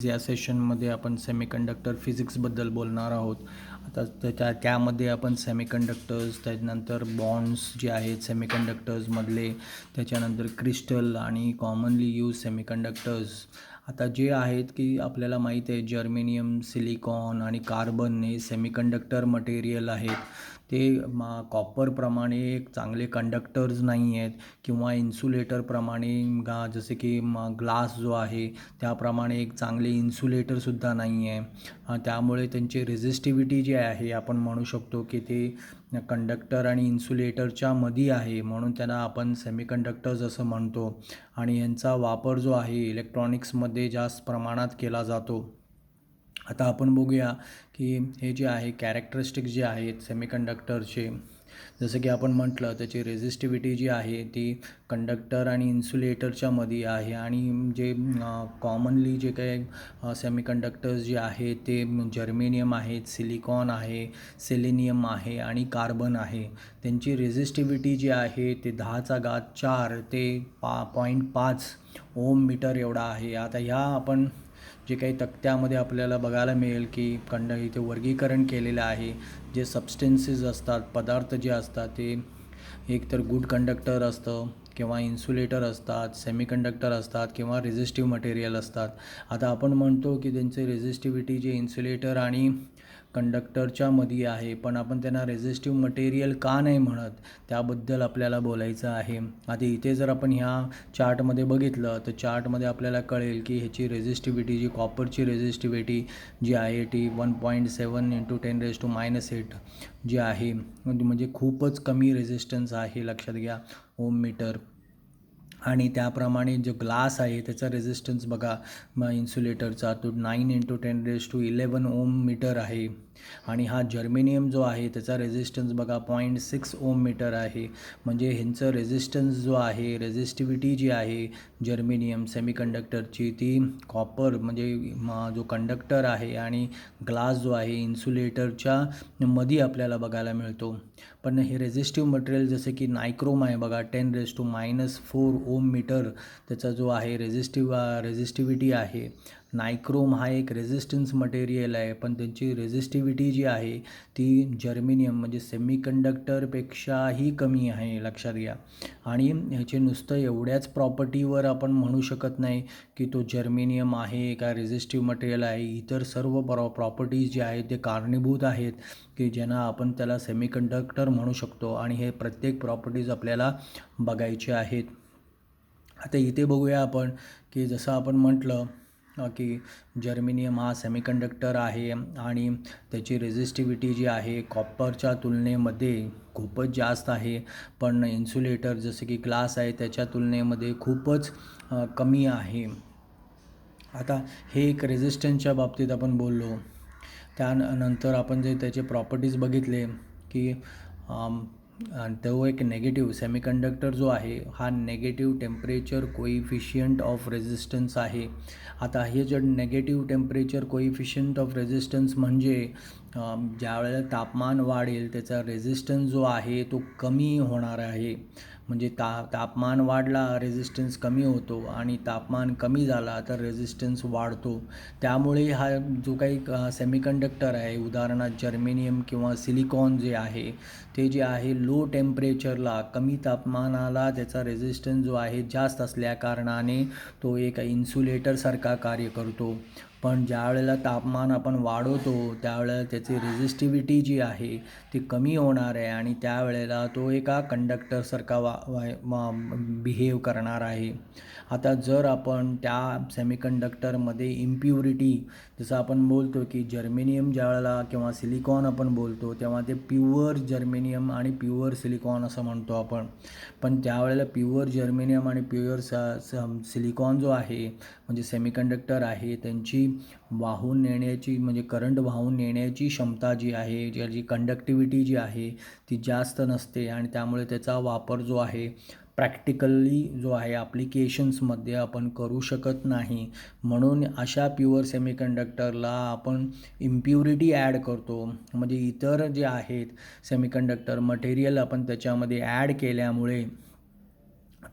या सेशनमध्ये आपण सेमीकंडक्टर फिजिक्सबद्दल बोलणार आहोत. आता त्यामध्ये आपण सेमीकंडक्टर्स, त्यानंतर बॉन्ड्स जे आहेत सेमीकंडक्टर्समधले, त्याच्यानंतर क्रिस्टल आणि कॉमनली यूज सेमीकंडक्टर्स आता जे आहेत की आपल्याला माहीत आहे जर्मेनियम, सिलिकॉन आणि कार्बन हे सेमीकंडक्टर मटेरियल आहेत. ते कॉपरप्रमाणे एक चांगले कंडक्टर्स नाही आहेत किंवा इन्सुलेटरप्रमाणे जसे की ग्लास जो आहे त्याप्रमाणे एक चांगले इन्सुलेटरसुद्धा नाही आहे. त्यामुळे त्यांची रेझिस्टिव्हिटी जी आहे आपण म्हणू शकतो की ते कंडक्टर आणि इन्सुलेटरच्या मध्ये आहे, म्हणून त्यांना आपण सेमीकंडक्टर्स असं म्हणतो. आणि यांचा वापर जो आहे इलेक्ट्रॉनिक्समध्ये जास्त प्रमाणात केला जातो. आता आपण बघूया की हे जे आहे कॅरेक्टरिस्टिक्स जे आहेत सेमीकंडक्टरचे, जसं की आपण म्हटलं त्याची रेझिस्टिव्हिटी जी आहे ती कंडक्टर आणि इन्सुलेटरच्या मध्ये आहे. आणि जे कॉमनली जे काही सेमीकंडक्टर्स जे आहेत ते जर्मेनियम आहेत, सिलिकॉन आहे, सेलेनियम आहे आणि कार्बन आहे. त्यांची रेझिस्टिव्हिटी जी आहे ते 10⁴ ते 0.5 ओम मीटर एवढा आहे. आता ह्या आपण जे काही तक्त्यामध्ये आपल्याला बघायला मिळेल की इथे वर्गीकरण केलेलं आहे. जे सबस्टेन्सेस असतात, पदार्थ जे असतात ते एक तर गुड कंडक्टर असतं किंवा इन्सुलेटर असतात, सेमीकंडक्टर असतात किंवा रेझिस्टिव्ह मटेरियल असतात. आता आपण म्हणतो की त्यांचे रेझिस्टिव्हिटी जे इन्सुलेटर आणि कंडक्टरच्या मध्ये आहे, पण आपण त्यांना रेझिस्टिव्ह मटेरियल का नाही म्हणत त्याबद्दल आपल्याला बोलायचं आहे. आता इथे जर आपण ह्या चार्टमध्ये बघितलं तर चार्टमध्ये आपल्याला कळेल की ह्याची रेझिस्टिव्हिटी जी कॉपरची रेझिस्टिव्हिटी जी आहे ती 1.7 × 10⁻⁸ जी आहे, म्हणजे खूपच कमी रेझिस्टन्स आहे, लक्षात घ्या, ओम मीटर. आणि त्याप्रमाणे जो ग्लास आहे त्याचा रेझिस्टन्स बघा इन्सुलेटरचा तो 9 × 10⁻11 ओम मीटर आहे. आणि हा जर्मेनियम जो आहे त्याचा रेझिस्टन्स बघा 0.6 ओम मीटर आहे. म्हणजे ह्यांचं रेझिस्टन्स जो आहे, रेझिस्टिव्हिटी जी आहे जर्मेनियम सेमीकंडक्टरची ती कॉपर म्हणजे जो कंडक्टर आहे आणि ग्लास जो आहे इन्सुलेटरच्या मध्ये आपल्याला बघायला मिळतो. पण हे रेझिस्टिव्ह मटेरियल जसे की नायक्रोम आहे बघा 10⁻⁴ ओम मीटर त्याचा जो आहे रेझिस्टिव्हिटी आहे. नायक्रोम हा एक रेझिस्टन्स मटेरियल आहे, पण त्यांची रेझिस्टिव्हिटी जी आहे ती जर्मेनियम म्हणजे सेमीकंडक्टरपेक्षाही कमी आहे, लक्षात घ्या. आणि ह्याचे नुसतं एवढ्याच प्रॉपर्टीवर आपण म्हणू शकत नाही की तो जर्मेनियम आहे का रेझिस्टिव्ह मटेरियल आहे. इतर सर्व प्रॉपर्टीज जे आहेत ते कारणीभूत आहेत की ज्यांना आपण त्याला सेमीकंडक्टर म्हणू शकतो. आणि हे प्रत्येक प्रॉपर्टीज आपल्याला बघायचे आहेत. आता इथे बघूया आपण की जसं आपण म्हटलं की जर्मेनियम हा सेमीकंडक्टर आहे आणि त्याची रेझिस्टिव्हिटी जी आहे कॉपरच्या तुलनेमध्ये खूपच जास्त आहे, पण इन्सुलेटर जसं की ग्लास आहे त्याच्या तुलनेमध्ये खूपच कमी आहे. आता हे एक रेझिस्टन्सच्या बाबतीत आपण बोललो. त्यानंतर आपण जे त्याचे प्रॉपर्टीज बघितले की तो एक नेगेटिव्ह सेमीकंडक्टर जो आहे हा negative temperature coefficient of resistance आहे. आता हे जे negative temperature coefficient of resistance म्हणजे ज्यावेळेला तापमान वाढेल त्याचा रेझिस्टन्स जो आहे तो कमी होणार आहे. म्हणजे तापमान वाढला रेझिस्टन्स कमी होतो आणि तापमान कमी झाला तर रेझिस्टन्स वाढतो. त्यामुळे हा जो काही सेमीकंडक्टर आहे उदाहरणार्थ जर्मेनियम किंवा सिलिकॉन जे आहे ते जे आहे लो टेम्परेचरला कमी तापमानाला त्याचा रेझिस्टन्स जो आहे जास्त असल्याकारणाने तो एक इन्सुलेटरसारखा कार्य करतो. पण ज्यावेळेला तापमान आपण वाढवतो त्यावेळेला त्याची रेझिस्टिव्हिटी जी आहे ती कमी होणार आहे आणि त्यावेळेला तो एका कंडक्टरसारखा बिहेव करणार आहे. आता जर आपण त्या सेमीकंडक्टरमध्ये इम्प्युरिटी जसं आपण बोलतो की जर्मेनियम ज्यावेळेला किंवा सिलिकॉन आपण बोलतो तेव्हा ते प्युअर जर्मेनियम आणि प्युअर सिलिकॉन असं म्हणतो आपण. पण त्यावेळेला प्युअर जर्मेनियम आणि प्युअर सिलिकॉन जो आहे म्हणजे सेमीकंडक्टर आहे त्यांची वाहून नेण्याची म्हणजे करंट वाहून नेण्याची क्षमता जी आहे, ज्याची कंडक्टिव्हिटी जी आहे ती जास्त नसते आणि त्यामुळे त्याचा वापर जो आहे प्रॅक्टिकली जो आहे ॲप्लिकेशन्समध्ये आपण करू शकत नाही. म्हणून अशा प्युअर सेमीकंडक्टरला आपण इम्प्युरिटी ॲड करतो. म्हणजे इतर जे आहेत सेमीकंडक्टर मटेरियल आपण त्याच्यामध्ये ॲड केल्यामुळे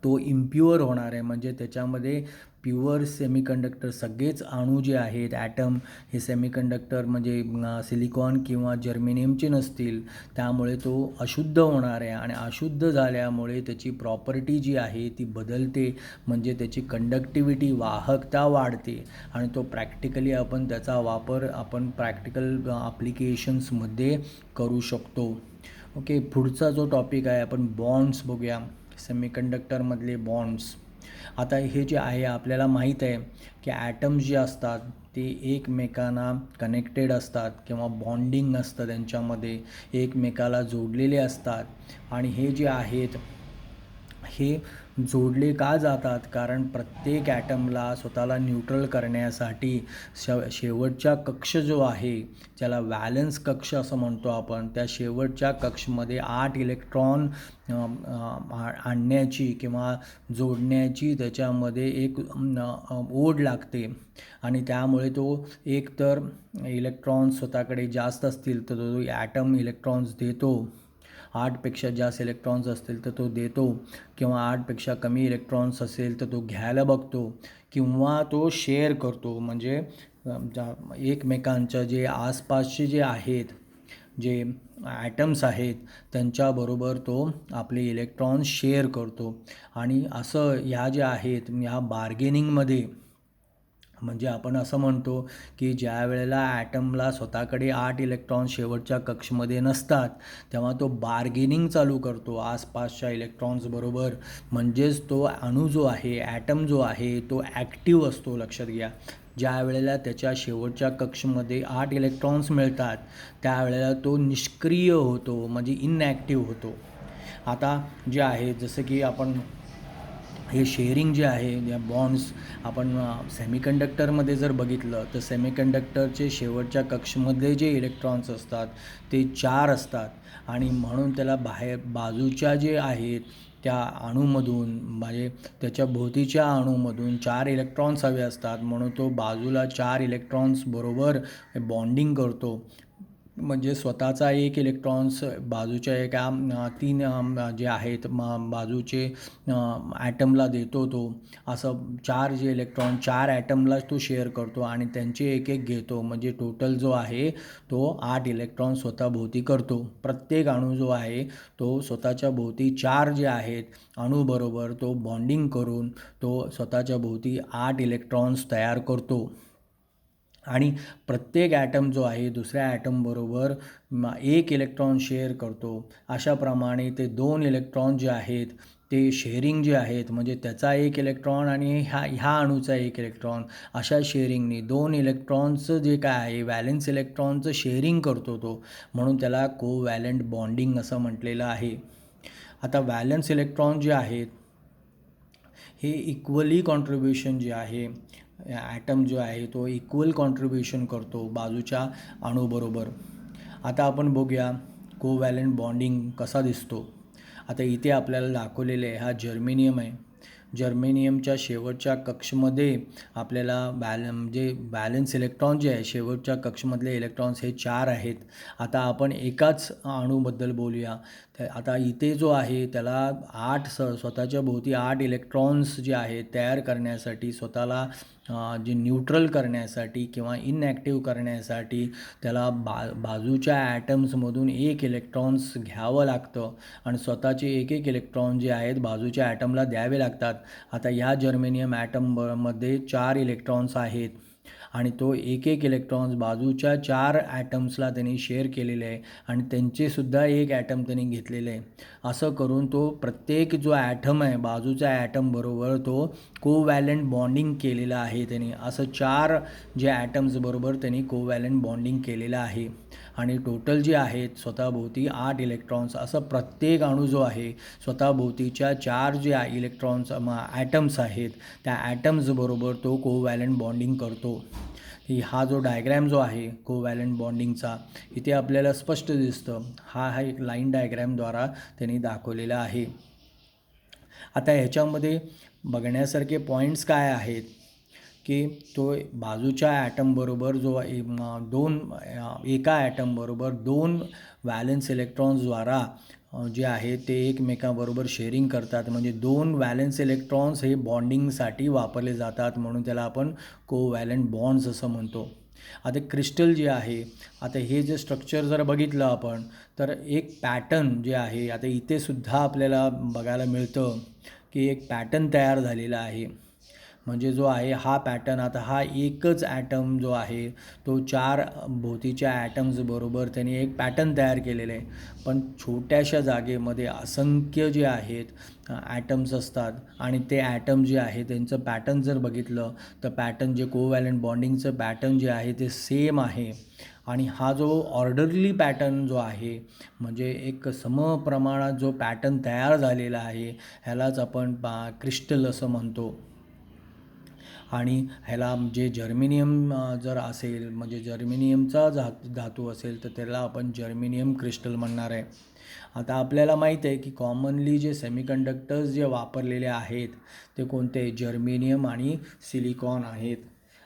तो इम्प्युअर होणार आहे. म्हणजे त्याच्यामध्ये प्युअर सेमीकंडक्टर सगळेच अणू जे आहेत ॲटम हे सेमीकंडक्टर म्हणजे सिलिकॉन किंवा जर्मेनियमचे नसतील, त्यामुळे तो अशुद्ध होणार आहे आणि अशुद्ध झाल्यामुळे त्याची प्रॉपर्टी जी आहे ती बदलते, म्हणजे त्याची कंडक्टिव्हिटी वाहकता वाढते आणि तो प्रॅक्टिकली आपण त्याचा वापर आपण प्रॅक्टिकल ॲप्लिकेशन्समध्ये करू शकतो. ओके, पुढचा जो टॉपिक आहे आपण बॉन्ड्स बघूया. सेमीकंडक्टरमधले बॉन्ड्स. आता हे जे आहे आपल्याला माहीत आहे की ॲटम्स जे असतात ते एकमेकांना कनेक्टेड असतात किंवा बॉन्डिंग असतं त्यांच्यामध्ये, एकमेकाला जोडलेले असतात आणि हे जे आहेत हे जोडले का जातात, कारण प्रत्येक ॲटमला स्वतःला न्यूट्रल करण्यासाठी शेवटचा कक्ष जो आहे त्याला व्हॅलन्स कक्ष असं म्हणतो आपण, त्या शेवटच्या कक्षमध्ये 8 इलेक्ट्रॉन आणण्याची किंवा जोडण्याची त्याच्यामध्ये एक ओढ लागते आणि त्यामुळे तो एक तर इलेक्ट्रॉन्स स्वतःकडे जास्त असतील तर तो ॲटम इलेक्ट्रॉन्स देतो, 8पेक्षा जास्त इलेक्ट्रॉन्स असतील तर तो देतो किंवा 8पेक्षा कमी इलेक्ट्रॉन्स असेल तर तो घ्यायला बघतो किंवा तो शेअर करतो, म्हणजे एकमेकांच्या जे आसपासचे जे आहेत जे ॲटम्स आहेत त्यांच्याबरोबर तो आपले इलेक्ट्रॉन्स शेअर करतो. आणि असं ह्या ज्या आहेत ह्या बार्गेनिंगमध्ये, म्हणजे आपण असं म्हणतो की ज्या वेळेला ॲटमला स्वतःकडे 8 इलेक्ट्रॉन शेवटच्या कक्षमध्ये नसतात तेव्हा तो बार्गेनिंग चालू करतो आसपासच्या इलेक्ट्रॉन्सबरोबर, म्हणजेच तो अणू जो आहे ॲटम जो आहे तो ॲक्टिव्ह असतो. लक्षात घ्या, ज्या वेळेला त्याच्या शेवटच्या कक्षमध्ये 8 इलेक्ट्रॉन्स मिळतात त्यावेळेला तो निष्क्रिय होतो, म्हणजे इनॲक्टिव्ह होतो. आता जे आहे जसं की आपण हे शेअरिंग जे आहे या बॉन्ड्स आपण सेमीकंडक्टरमध्ये जर बघितलं तर सेमीकंडक्टरचे शेवटच्या कक्षमध्ये जे इलेक्ट्रॉन्स असतात ते 4 असतात आणि म्हणून त्याला बाजूच्या जे आहेत त्या अणूमधून म्हणजे त्याच्या भोवतीच्या अणूमधून 4 इलेक्ट्रॉन्स हवे असतात, म्हणून तो बाजूला 4 इलेक्ट्रॉन्स बरोबर बॉन्डिंग करतो, म्हणजे स्वतःचा एक इलेक्ट्रॉन्स बाजूच्या एका 3 जे आहेत बाजूचे ॲटमला देतो तो, असं 4 जे इलेक्ट्रॉन 4 ॲटमलाच तो शेअर करतो आणि त्यांचे एक एक घेतो, म्हणजे टोटल जो आहे तो 8 इलेक्ट्रॉन स्वतःभोवती करतो. प्रत्येक अणू जो आहे तो स्वतःच्या भोवती 4 जे आहेत अणूबरोबर तो बॉन्डिंग करून तो स्वतःच्या भोवती 8 इलेक्ट्रॉन्स तयार करतो आणि प्रत्येक ॲटम जो आहे दुसऱ्या ॲटमबरोबर 1 इलेक्ट्रॉन शेअर करतो. अशाप्रमाणे ते 2 इलेक्ट्रॉन जे आहेत ते शेअरिंग जे आहेत, म्हणजे त्याचा 1 इलेक्ट्रॉन आणि ह्या अणूचा 1 इलेक्ट्रॉन, अशा शेअरिंगनी 2 इलेक्ट्रॉनचं जे काय आहे व्हॅलेन्स इलेक्ट्रॉनचं शेअरिंग करतो तो, म्हणून त्याला कोव्हॅलंट बॉन्डिंग असं म्हटलेलं आहे. आता व्हॅलेन्स इलेक्ट्रॉन जे आहेत हे इक्वली कॉन्ट्रीब्युशन जे आहे ॲटम जो आहे तो इक्वल कॉन्ट्रीब्युशन करतो बाजूच्या अणूबरोबर. आता आपण बघूया कोव्हॅलंट बॉन्डिंग कसा दिसतो. आता इथे आपल्याला दाखवलेले आहे हा जर्मेनियम आहे. जर्मेनियमच्या शेवटच्या कक्षमध्ये आपल्याला म्हणजे बॅलन्स इलेक्ट्रॉन जे आहे शेवटच्या कक्षमधले इलेक्ट्रॉन्स हे 4 आहेत. आता आपण एकाच अणूबद्दल बोलूया. तर आता इथे जो आहे त्याला 8 स्वतःच्या भोवती 8 इलेक्ट्रॉन्स जे आहेत तयार करण्यासाठी, स्वतःला जे न्यूट्रल करण्यासाठी किंवा इनॲक्टिव्ह करण्यासाठी त्याला बाजूच्या ॲटम्समधून 1 इलेक्ट्रॉन्स घ्यावं लागतं आणि स्वतःचे एक एक इलेक्ट्रॉन जे आहेत बाजूच्या ॲटमला द्यावे लागतात. आता ह्या जर्मेनियम ॲटममध्ये 4 इलेक्ट्रॉन्स आहेत आणि तो एक एक इलेक्ट्रॉन्स बाजूच्या 4 ॲटम्सला त्यांनी शेअर केलेले आहे आणि त्यांचेसुद्धा एक ॲटम त्यांनी घेतलेले आहे. असं करून तो प्रत्येक जो ॲटम आहे बाजूच्या ॲटमबरोबर तो कोव्हॅलंट बॉन्डिंग केलेलं आहे त्यांनी. असं 4 जे ॲटम्सबरोबर त्यांनी कोव्हॅलंट बॉन्डिंग केलेलं आहे आणि टोटल जे आहेत स्वतःभोवती 8 इलेक्ट्रॉन्स, असं प्रत्येक अणू जो आहे स्वतःभोवतीच्या 4 जे इलेक्ट्रॉन्स ॲटम्स आहेत त्या ॲटम्सबरोबर तो कोव्हॅलंट बॉन्डिंग करतो. हा जो डायग्रॅम जो आहे कोव्हॅलंट बॉन्डिंगचा इथे आपल्याला स्पष्ट दिसतं. हा एक लाईन डायग्रॅमद्वारा त्यांनी दाखवलेला आहे. आता ह्याच्यामध्ये बघण्यासारखे पॉईंट्स काय आहेत की तो बाजूच्या ॲटमबरोबर जो एका ॲटमबरोबर 2 व्हॅलन्स इलेक्ट्रॉन्सद्वारा जे आहे ते एकमेकांबरोबर शेअरिंग करतात, म्हणजे 2 व्हॅलेन्स इलेक्ट्रॉन्स हे बॉन्डिंगसाठी वापरले जातात, म्हणून त्याला आपण कोव्हॅलंट बॉन्ड्स असं म्हणतो. आता क्रिस्टल जे आहे, आता हे जे स्ट्रक्चर जर बघितलं आपण तर एक पॅटर्न जे आहे, आता इथे सुद्धा आपल्याला बघायला मिळतं की एक पॅटर्न तयार झालेला आहे. म्हणजे जो आहे हा पॅटर्न, आता हा एकच ॲटम जो आहे तो 4 भोवतीच्या ॲटम्सबरोबर त्याने एक पॅटर्न तयार केलेलं आहे. पण छोट्याशा जागेमध्ये असंख्य जे आहेत ॲटम्स असतात आणि ते ॲटम जे आहे त्यांचं पॅटर्न जर बघितलं तर पॅटर्न जे कोव्हॅलंट बॉन्डिंगचं पॅटर्न जे आहे ते सेम आहे. आणि हा जो ऑर्डरली पॅटर्न जो आहे, म्हणजे एक समप्रमाणात जो पॅटर्न तयार झालेला आहे, ह्यालाच आपण क्रिस्टल असं म्हणतो. आणि ह्याला जे जर्मेनियम जर असेल, म्हणजे जर्मेनियमचा धातू असेल तर त्याला आपण जर्मेनियम क्रिस्टल म्हणणार आहे. आता आपल्याला माहीत आहे की कॉमनली जे सेमीकंडक्टर्स जे वापरलेले आहेत ते कोणते, जर्मेनियम आणि सिलिकॉन आहेत.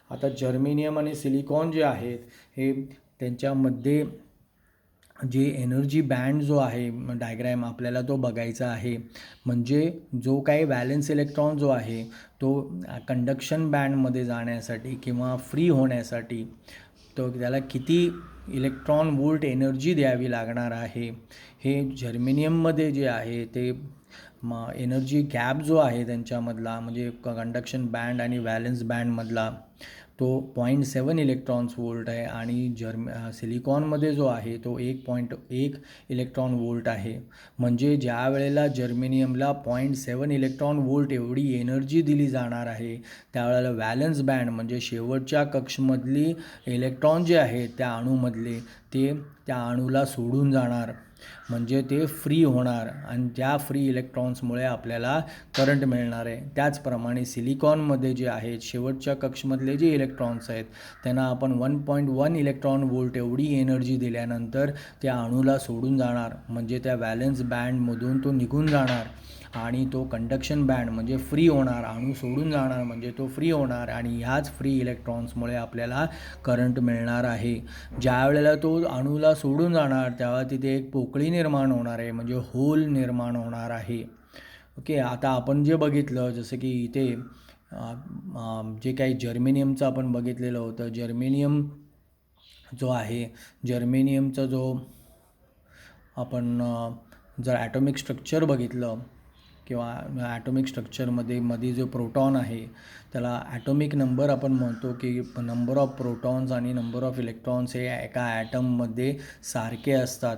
आता जर्मेनियम आणि सिलिकॉन जे आहेत हे त्यांच्यामध्ये जे एनर्जी बँड जो आहे डायग्रॅम आपल्याला तो बघायचा आहे. म्हणजे जो काही व्हॅलेन्स इलेक्ट्रॉन जो आहे तो कंडक्शन बँडमध्ये जाण्यासाठी किंवा फ्री होण्यासाठी तो त्याला किती इलेक्ट्रॉन वोल्ट एनर्जी द्यावी लागणार आहे, हे जर्मेनियममध्ये जे आहे ते एनर्जी गॅप जो आहे त्यांच्यामधला, म्हणजे कंडक्शन बँड आणि व्हॅलेन्स बँडमधला तो 0.7 इलेक्ट्रॉन्स वोल्ट आहे. आणि सिलिकॉनमध्ये जो आहे तो 1.1 इलेक्ट्रॉन वोल्ट आहे. म्हणजे ज्या वेळेला जर्मेनियमला 0.7 इलेक्ट्रॉन वोल्ट एवढी एनर्जी दिली जाणार आहे, त्यावेळेला व्हॅलेन्स बँड म्हणजे शेवटच्या कक्षमधली इलेक्ट्रॉन जे आहेत त्या अणूमधले ते त्या अणूला सोडून जाणार, म्हणजे ते फ्री होणार आणि त्या फ्री इलेक्ट्रॉन्समुळे आपल्याला करंट मिळणार आहे. त्याचप्रमाणे सिलिकॉनमध्ये जे आहेत शेवटच्या कक्षमधले जे इलेक्ट्रॉन्स आहेत त्यांना आपण 1.1 इलेक्ट्रॉन वोल्ट एवढी एनर्जी दिल्यानंतर त्या अणूला सोडून जाणार, म्हणजे त्या व्हॅलेन्स बँडमधून तो निघून जाणार आणि तो कंडक्शन बँड म्हणजे फ्री होणार, अणू सोडून जाणार म्हणजे तो फ्री होणार आणि ह्याच फ्री इलेक्ट्रॉन्समुळे आपल्याला करंट मिळणार आहे. ज्या वेळेला तो अणूला सोडून जाणार तेव्हा तिथे एक पोकळी निर्माण होणार आहे, म्हणजे होल निर्माण होणार आहे. ओके, आता आपण जे बघितलं जसं की इथे जे काही जर्मेनियमचं आपण बघितलेलं होतं, जर्मेनियम जो आहे, जर्मेनियमचा जो आपण जर ॲटॉमिक स्ट्रक्चर बघितलं किंवा ॲटॉमिक स्ट्रक्चरमध्ये जो प्रोटॉन आहे त्याला ॲटॉमिक नंबर आपण म्हणतो की नंबर ऑफ प्रोटॉन्स आणि नंबर ऑफ इलेक्ट्रॉन्स हे एका ॲटममध्ये सारखे असतात.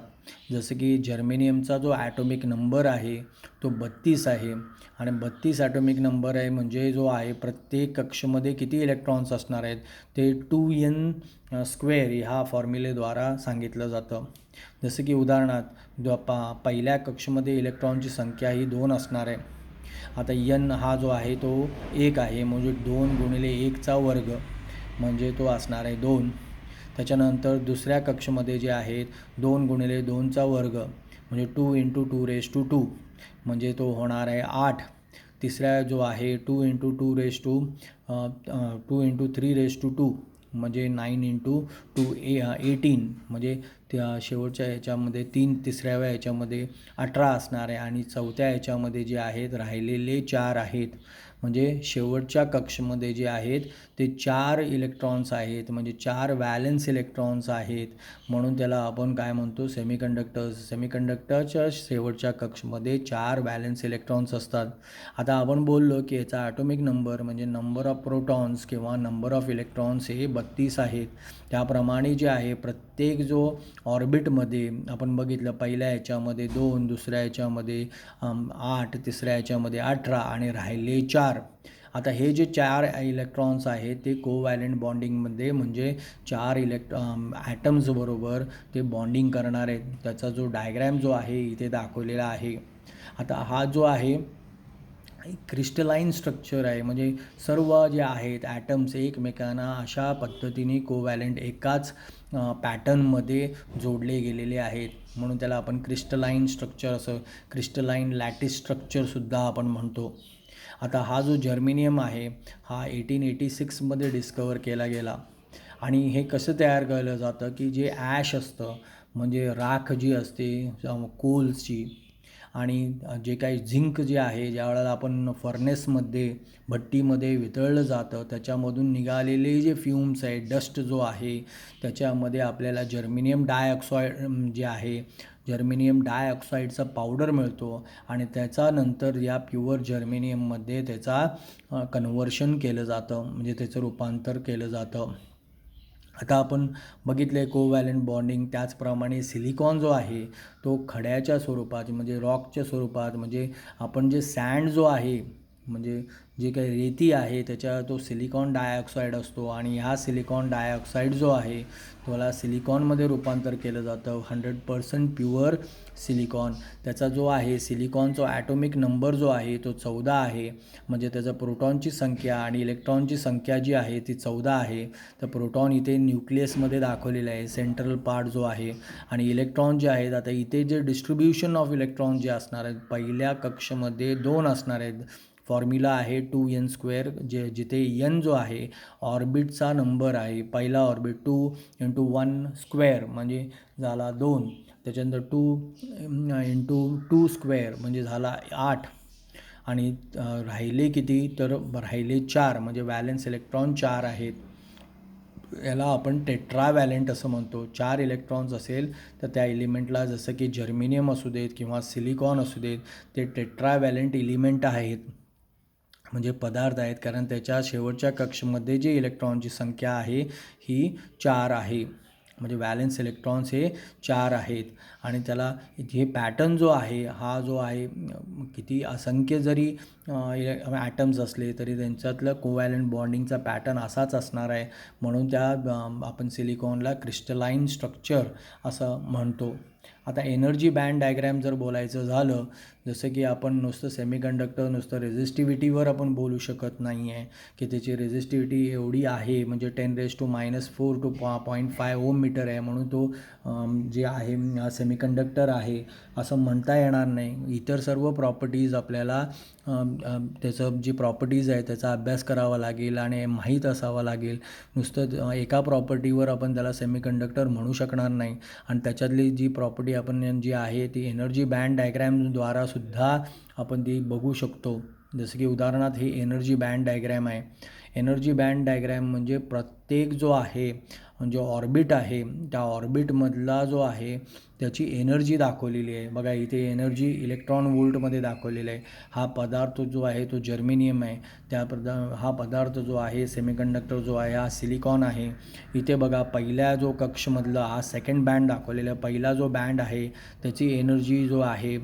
जसं की जर्मेनियमचा जो ॲटॉमिक नंबर आहे तो 32 आहे आणि 32 ॲटॉमिक नंबर आहे, म्हणजे जो आहे प्रत्येक कक्षमध्ये किती इलेक्ट्रॉन्स असणार आहेत ते 2n² ह्या फॉर्म्युलेद्वारा सांगितलं जातं. जसं की उदाहरणार्थ पहिल्या कक्षमध्ये इलेक्ट्रॉनची संख्या ही 2 असणार आहे. आता n हा जो आहे तो 1 आहे, म्हणजे 2 गुणिले 1चा वर्ग म्हणजे तो असणार आहे 2. त्याच्यानंतर दुसऱ्या कक्षमध्ये जे आहेत 2 गुणिले 2चा वर्ग म्हणजे 2 × 2⁻²2 म्हणजे तो होणार आहे 8. तिसऱ्या जो आहे 2 × 3⁻² म्हणजे 9 × 2 18 म्हणजे त्या शेवटच्या ह्याच्यामध्ये तिसऱ्या ह्याच्यामध्ये 18 असणार आहे आणि चौथ्या ह्याच्यामध्ये जे आहेत राहिलेले 4 आहेत. म्हणजे शेवटच्या कक्षमध्ये जे आहेत ते 4 इलेक्ट्रॉन्स आहेत, म्हणजे 4 व्हॅलेन्स इलेक्ट्रॉन्स आहेत, म्हणून त्याला आपण काय म्हणतो सेमीकंडक्टरच्या शेवटच्या कक्षमध्ये 4 व्हॅलेन्स इलेक्ट्रॉन्स असतात. आता आपण बोललो की याचा ॲटॉमिक नंबर म्हणजे नंबर ऑफ प्रोटॉन्स किंवा नंबर ऑफ इलेक्ट्रॉन्स हे 32 आहेत. त्याप्रमाणे जे आहे प्रत्येक जो ऑर्बिटमध्ये आपण बघितलं पहिल्या ह्याच्यामध्ये 2, दुसऱ्या ह्याच्यामध्ये 8, तिसऱ्या ह्याच्यामध्ये 18 आणि राहिले 4. आता हे जे 4 इलेक्ट्रॉन्स आहेत ते कोव्हॅलंट बॉन्डिंगमध्ये म्हणजे 4 ॲटम्सबरोबर ते बॉन्डिंग करणार आहेत. त्याचा जो डायग्रॅम जो आहे इथे दाखवलेला आहे. आता हा जो आहे क्रिस्टलाइन स्ट्रक्चर आहे, म्हणजे सर्व जे आहेत ॲटम्स एकमेकांना अशा पद्धतीने कोव्हॅलंट एकाच पॅटर्नमध्ये जोडले गेलेले आहेत, म्हणून त्याला आपण क्रिस्टलाइन स्ट्रक्चर असं क्रिस्टलाइन लॅटिस स्ट्रक्चरसुद्धा आपण म्हणतो. आता हा जो जर्मेनियम आहे हा 1886 डिस्कवर केला गेला आणि हे कसं तयार केलं जातं की जे ॲश असतं म्हणजे राख जी असते कोल्सची, आणि जे काही झिंक जे आहे ज्यावेळेला आपण फर्नेसमध्ये भट्टीमध्ये वितळलं जातं त्याच्यामधून निघालेले जे फ्युम्स आहे, डस्ट जो आहे, त्याच्यामध्ये आपल्याला जर्मेनियम डायऑक्साईड जे आहे, जर्मेनियम डायऑक्साईडचा पावडर मिळतो आणि त्याचा नंतर या प्युअर जर्मेनियममध्ये त्याचा कन्व्हर्शन केलं जातं, म्हणजे त्याचं रूपांतर केलं जातं. आता आपण बघितले कोवॅलेंट बॉन्डिंग. त्याचप्रमाणे सिलिकॉन जो आहे तो खड्याच्या स्वरूपात म्हणजे रॉकच्या स्वरूपात, म्हणजे आपण जे सँड जो आहे म्हणजे जे काही रेती आहे त्याच्या तो सिलिकॉन डायऑक्साईड असतो आणि हा सिलिकॉन डायऑक्साईड जो आहे त्याला सिलिकॉनमध्ये रूपांतर केलं जातं. 100% प्युअर सिलिकॉन. त्याचा जो आहे सिलिकॉनचा ॲटॉमिक नंबर जो आहे तो 14 आहे. म्हणजे त्याचं प्रोटॉनची संख्या आणि इलेक्ट्रॉनची संख्या जी आहे ती 14 आहे. तर प्रोटॉन इथे न्यूक्लियसमध्ये दाखवलेलं आहे, सेंट्रल पार्ट जो आहे, आणि इलेक्ट्रॉन जे आहेत आता इथे जे डिस्ट्रीब्युशन ऑफ इलेक्ट्रॉन जे असणार आहेत पहिल्या कक्षमध्ये 2 असणार आहेत. फॉर्म्युला आहे 2n², जिथे n जो आहे ऑर्बिटचा नंबर आहे. पहिला ऑर्बिट 2 × 1² म्हणजे झाला 2, त्याच्यानंतर 2 × 2² म्हणजे झाला 8, आणि राहिले किती तर राहिले 4, म्हणजे वॅलेन्स इलेक्ट्रॉन 4 आहेत. याला आपण टेट्रावॅलेंट असं म्हणतो. 4 इलेक्ट्रॉन्स असेल तर त्या एलिमेंटला, जसं की जर्मेनियम असू देत किंवा सिलिकॉन असू देत, ते टेट्रावॅलेंट एलिमेंट आहेत, म्हणजे पदार्थ आहेत, कारण त्याच्या शेवटच्या कक्षमध्ये जे इलेक्ट्रॉनची संख्या आहे ही 4 आहे. म्हणजे वॅलेन्स इलेक्ट्रॉन्स हे 4 आहेत. आणि त्याला हे पॅटर्न जो आहे हा जो आहे किती असंख्य जरी ॲटम्स असले तरी त्यांच्यातलं कोवॅलेंट बॉन्डिंगचा पॅटर्न असाच असणार आहे. म्हणून त्या आपण सिलिकॉनला क्रिस्टलाइन स्ट्रक्चर असं म्हणतो. आता एनर्जी बँड डायग्रॅम जर बोलायचं झालं, जसं की आपण नुसतं सेमीकंडक्टर नुसतं रेझिस्टिव्हिटीवर आपण बोलू शकत नाही आहे की त्याची रेझिस्टिव्हिटी एवढी आहे, म्हणजे 10⁻⁴ to 0.5 ओम मीटर आहे म्हणून तो जे आहे सेमीकंडक्टर आहे असं म्हणता येणार नाही. इतर सर्व प्रॉपर्टीज आपल्याला त्याचं जी प्रॉपर्टीज आहे त्याचा अभ्यास करावा लागेल आणि माहीत असावा लागेल. नुसतं एका प्रॉपर्टीवर आपण त्याला सेमीकंडक्टर म्हणू शकणार नाही. आणि त्याच्यातली जी प्रॉपर्टी आपण जी आहे ती एनर्जी बँड डायग्रॅमद्वारा सुद्धा आपण ती बघू शकतो. जसं की उदाहरणार्थ ही एनर्जी बँड डायग्रॅम आहे. एनर्जी बँड डायग्रॅम म्हणजे प्रत्येक जो आहे म्हणजे ऑर्बिट आहे त्या ऑर्बिटमधला जो आहे त्याची एनर्जी दाखवलेली आहे. बघा इथे एनर्जी इलेक्ट्रॉन वोल्टमध्ये दाखवलेलं आहे. हा पदार्थ जो आहे तो जर्मेनियम आहे. हा पदार्थ जो आहे सेमीकंडक्टर जो आहे हा सिलिकॉन आहे. इथे बघा पहिल्या जो कक्षमधला हा सेकंड बँड दाखवलेला आहे. पहिला जो बँड आहे त्याची एनर्जी जो आहे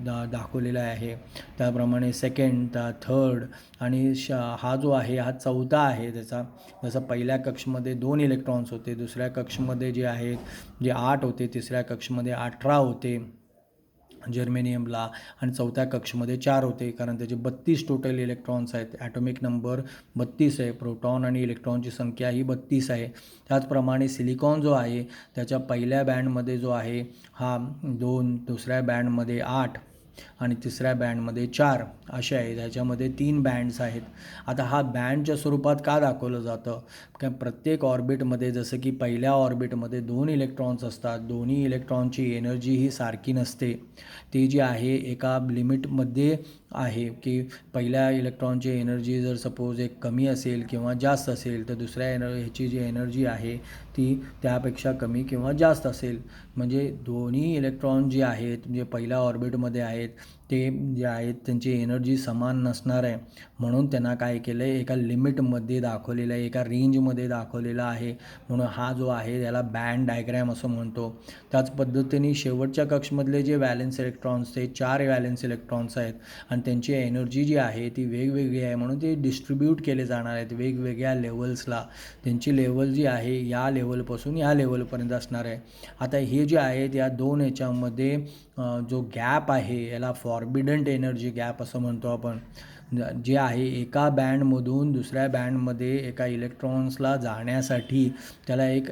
दाखवलेला आहे. त्याप्रमाणे सेकंड, थर्ड आणि हा जो आहे हा चौथा आहे त्याचा. जसं पहिल्या कक्षमध्ये 2 इलेक्ट्रॉन्स होते, दुसऱ्या कक्षमध्ये जे आहेत जे 8 होते, तिसऱ्या कक्षमध्ये 18 होते जर्मेनियमला, आणि चौथ्या कक्षमध्ये 4 होते, कारण त्याचे 32 टोटल इलेक्ट्रॉन्स आहेत. ॲटॉमिक नंबर 32 आहे. प्रोटॉन आणि इलेक्ट्रॉनची संख्या ही 32 आहे. त्याचप्रमाणे सिलिकॉन जो आहे त्याच्या पहिल्या बँडमध्ये जो आहे हा 2, दुसऱ्या बँडमध्ये 8 आणि तिसऱ्या बँडमध्ये 4 असे आहे. त्याच्यामध्ये 3 बँड्स आहेत. आता हा बँडच्या स्वरूपात का दाखवलं जातं? कारण प्रत्येक ऑर्बिटमध्ये जसं की पहिल्या ऑर्बिटमध्ये 2 इलेक्ट्रॉन्स असतात. दोन्ही इलेक्ट्रॉनची एनर्जी ही सारखी नसते. ती जी आहे एका लिमिटमध्ये आहे की पहिल्या इलेक्ट्रॉनची एनर्जी जर सपोज एक कमी असेल किंवा जास्त असेल तर दुसऱ्या ह्याची जी एनर्जी आहे ती त्यापेक्षा कमी किंवा जास्त असेल. म्हणजे दोन्ही इलेक्ट्रॉन जे आहेत म्हणजे पहिल्या ऑर्बिटमध्ये आहेत ते जे आहेत त्यांची एनर्जी समान नसणार आहे. म्हणून त्यांना काय केलं आहे एका लिमिटमध्ये दाखवलेलं आहे, एका रेंजमध्ये दाखवलेला आहे. म्हणून हा जो आहे त्याला बँड डायग्रॅम असं म्हणतो. त्याच पद्धतीने शेवटच्या कक्षमधले जे वॅलेन्स इलेक्ट्रॉन्स ते 4 वॅलेन्स इलेक्ट्रॉन्स आहेत आणि त्यांची एनर्जी जी आहे ती वेगवेगळी आहे. म्हणून ते डिस्ट्रीब्यूट केले जाणार आहेत वेगवेगळ्या लेवल्सला. त्यांची लेवल जी आहे या लेवलपासून या लेवलपर्यंत असणार आहे. आता हे जे आहेत या 2 ह्याच्यामध्ये जो गॅप आहे याला फॉर्बिडंट एनर्जी गॅप असं म्हणतो आपण. जे आहे एका बँडमधून दुसऱ्या बँडमध्ये एका इलेक्ट्रॉन्सला जाण्यासाठी त्याला एक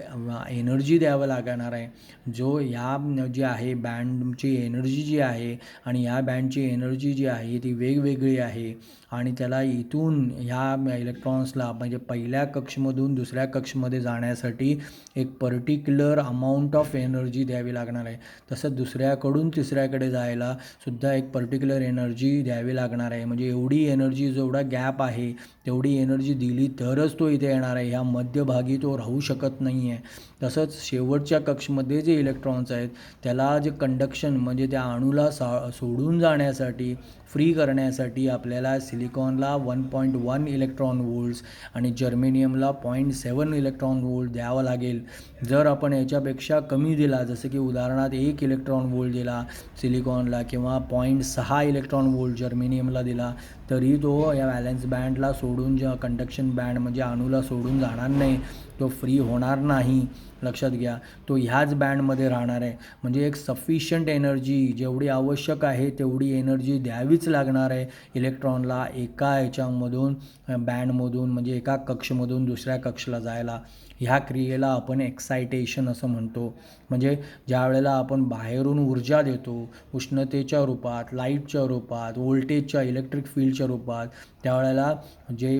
एनर्जी द्यावं लागणार आहे. जो ह्या जी आहे बँडची एनर्जी जी आहे आणि ह्या बँडची एनर्जी जी आहे ती वेगवेगळी आहे आणि त्याला इथून ह्या इलेक्ट्रॉन्सला म्हणजे पहिल्या कक्षमधून दुसऱ्या कक्षमध्ये जाण्यासाठी एक पर्टिक्युलर अमाऊंट ऑफ एनर्जी द्यावी लागणार आहे. तसं दुसऱ्याकडून तिसऱ्याकडे जायला सुद्धा एक पर्टिक्युलर एनर्जी द्यावी लागणार आहे. म्हणजे एवढी एनर्जी जेवढा गॅप आहे तेवढी एनर्जी दिली तरच तो इथे येणार आहे. ह्या मध्यभागी तो राहू शकत नाही आहे. तसंच शेवटच्या कक्षमध्ये जे इलेक्ट्रॉन्स आहेत त्याला जे कंडक्शन म्हणजे त्या अणूला सोडून जाण्यासाठी फ्री करण्यासाठी आपल्याला सिलिकॉनला 1.1 इलेक्ट्रॉन वोल्ट्स आणि जर्मेनियमला 0.7 इलेक्ट्रॉन वोल्ट द्यावं लागेल. जर आपण याच्यापेक्षा कमी दिला जसं की उदाहरणार्थ 1 इलेक्ट्रॉन वोल्ट दिला सिलिकॉनला किंवा 0.6 इलेक्ट्रॉन वोल्ट जर्मेनियमला दिला तरी तो या व्हॅलेन्स बँडला सोडून जे कंडक्शन बँड म्हणजे अणूला सोडून जाणार नाही, तो फ्री होणार नाही. लक्षात घ्या, तो ह्याच बँडमध्ये राहणार आहे. म्हणजे एक सफिशियंट एनर्जी जेवढी आवश्यक आहे तेवढी एनर्जी द्यावीच लागणार आहे इलेक्ट्रॉनला एका ह्याच्यामधून बँडमधून म्हणजे एका कक्षमधून दुसऱ्या कक्षला जायला. ह्या क्रियेला आपण एक्सायटेशन असं म्हणतो. म्हणजे ज्या वेळेला आपण बाहेरून ऊर्जा देतो उष्णतेच्या रूपात, लाईटच्या रूपात, व्होल्टेजच्या इलेक्ट्रिक फील्डच्या रूपात, त्यावेळेला जे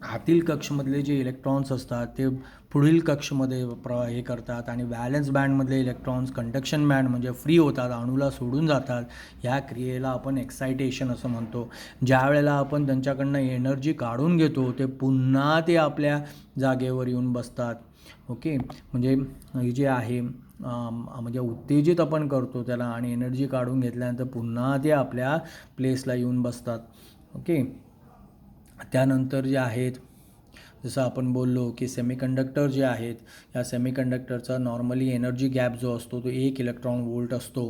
आतील कक्षमधले जे इलेक्ट्रॉन्स असतात ते पुढील कक्षमध्ये हे करतात आणि व्हॅलेन्स बँडमधले इलेक्ट्रॉन्स कंडक्शन बँड म्हणजे फ्री होतात, अणूला सोडून जातात. ह्या क्रियेला आपण एक्सायटेशन असं म्हणतो. ज्या वेळेला आपण त्यांच्याकडनं एनर्जी काढून घेतो ते पुन्हा ते आपल्या जागेवर येऊन बसतात. ओके, म्हणजे हे जे आहे म्हणजे उत्तेजित आपण करतो त्याला आणि एनर्जी काढून घेतल्यानंतर पुन्हा ते आपल्या प्लेसला येऊन बसतात. ओके, त्यानंतर जे आहेत जसं आपण बोललो की सेमीकंडक्टर जे आहेत या सेमीकंडक्टरचा नॉर्मली एनर्जी गॅप जो असतो तो 1 इलेक्ट्रॉन वोल्ट असतो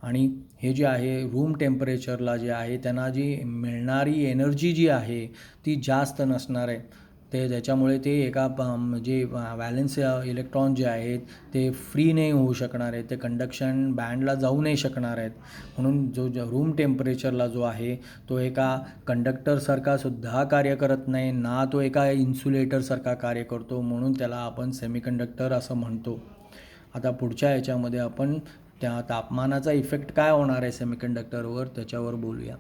आणि हे जे आहे रूम टेम्परेचरला जे आहे त्यांना जी मिळणारी एनर्जी जी आहे ती जास्त नसणार आहे. त्याच्यामुळे ते एका जे व्हॅलेन्स इलेक्ट्रॉन जे आहेत ते फ्री नाही होऊ शकणार आहेत, ते कंडक्शन बँडला जाऊ नाही शकणार आहेत. म्हणून जो रूम टेम्परेचरला जो आहे तो एका कंडक्टरसारखा सुद्धा कार्य करत नाही ना तो एका इन्सुलेटरसारखा कार्य करतो. म्हणून त्याला आपण सेमीकंडक्टर असं म्हणतो. आता पुढच्या याच्यामध्ये आपण त्या तापमानाचा इफेक्ट काय होणार आहे सेमीकंडक्टरवर त्याच्यावर बोलूया.